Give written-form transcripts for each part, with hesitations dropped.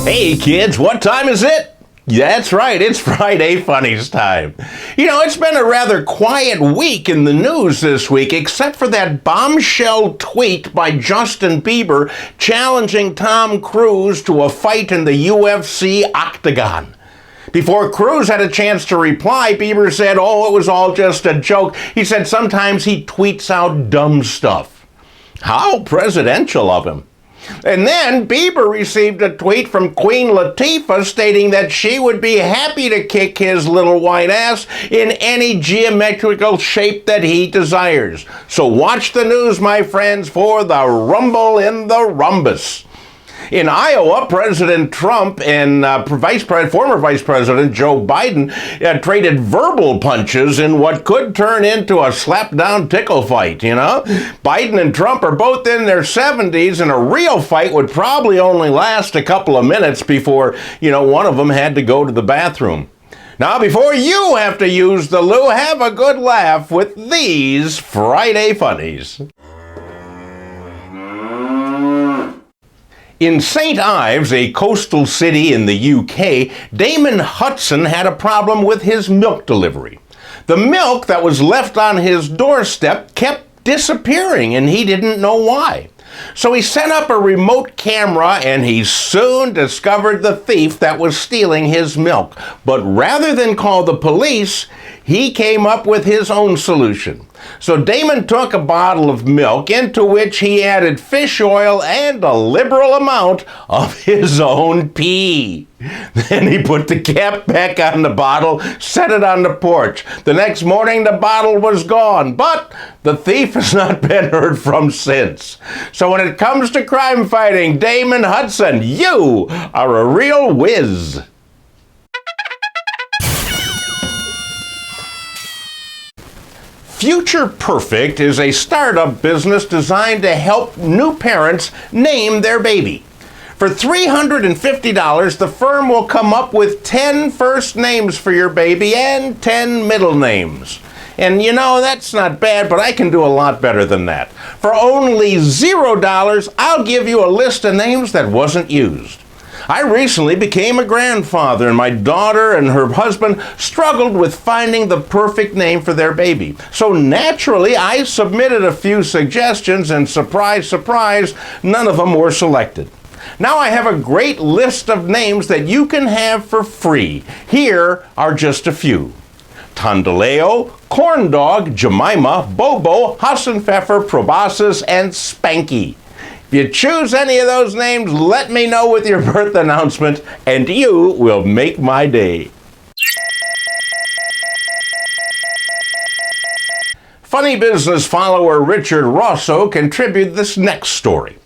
Hey kids, what time is it? That's right, it's Friday Funnies time. You know, it's been a rather quiet week in the news this week, except for that bombshell tweet by Justin Bieber challenging Tom Cruise to a fight in the UFC octagon. Before Cruise had a chance to reply, Bieber said, "Oh, it was all just a joke." He said sometimes he tweets out dumb stuff. How presidential of him. And then Bieber received a tweet from Queen Latifah stating that she would be happy to kick his little white ass in any geometrical shape that he desires. So watch the news, my friends, for the rumble in the rhombus. In Iowa, President Trump and former Vice President Joe Biden traded verbal punches in what could turn into a slap-down tickle fight, you know? Biden and Trump are both in their 70s, and a real fight would probably only last a couple of minutes before, one of them had to go to the bathroom. Now, before you have to use the loo, have a good laugh with these Friday Funnies. In St. Ives, a coastal city in the UK, Damon Hudson had a problem with his milk delivery. The milk that was left on his doorstep kept disappearing, and he didn't know why. So he set up a remote camera, and he soon discovered the thief that was stealing his milk. But rather than call the police, he came up with his own solution. So Damon took a bottle of milk into which he added fish oil and a liberal amount of his own pee. Then he put the cap back on the bottle, set it on the porch. The next morning the bottle was gone, but the thief has not been heard from since. So when it comes to crime fighting, Damon Hudson, you are a real whiz. Future Perfect is a startup business designed to help new parents name their baby. For $350, the firm will come up with 10 first names for your baby and 10 middle names. And that's not bad, but I can do a lot better than that. For only $0, I'll give you a list of names that wasn't used. I recently became a grandfather, and my daughter and her husband struggled with finding the perfect name for their baby. So naturally, I submitted a few suggestions, and surprise, surprise, none of them were selected. Now I have a great list of names that you can have for free. Here are just a few: Tondaleo, Corn Dog, Jemima, Bobo, Hassenpfeffer, Proboscis, and Spanky. If you choose any of those names, let me know with your birth announcement, and you will make my day. Funny business follower Richard Rosso contributed this next story.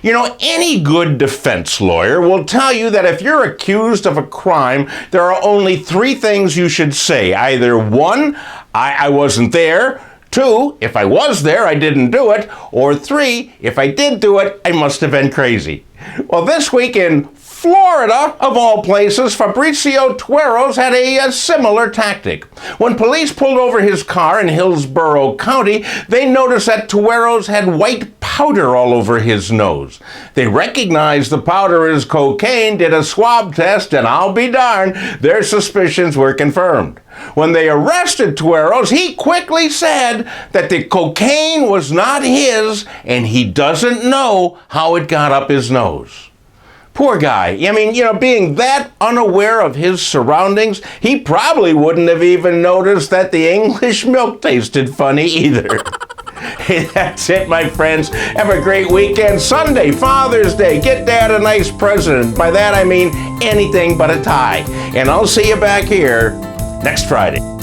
Any good defense lawyer will tell you that if you're accused of a crime, there are only three things you should say. Either one, I wasn't there. Two, if I was there, I didn't do it. Or three, if I did do it, I must have been crazy. Well, this week in Florida, of all places, Fabricio Tueros had a similar tactic. When police pulled over his car in Hillsborough County, they noticed that Tueros had white powder all over his nose. They recognized the powder as cocaine, did a swab test, and I'll be darned, their suspicions were confirmed. When they arrested Tueros, he quickly said that the cocaine was not his, and he doesn't know how it got up his nose. Poor guy. Being that unaware of his surroundings, he probably wouldn't have even noticed that the English milk tasted funny either. Hey, that's it, my friends. Have a great weekend. Sunday, Father's Day. Get Dad a nice present. By that, I mean anything but a tie. And I'll see you back here next Friday.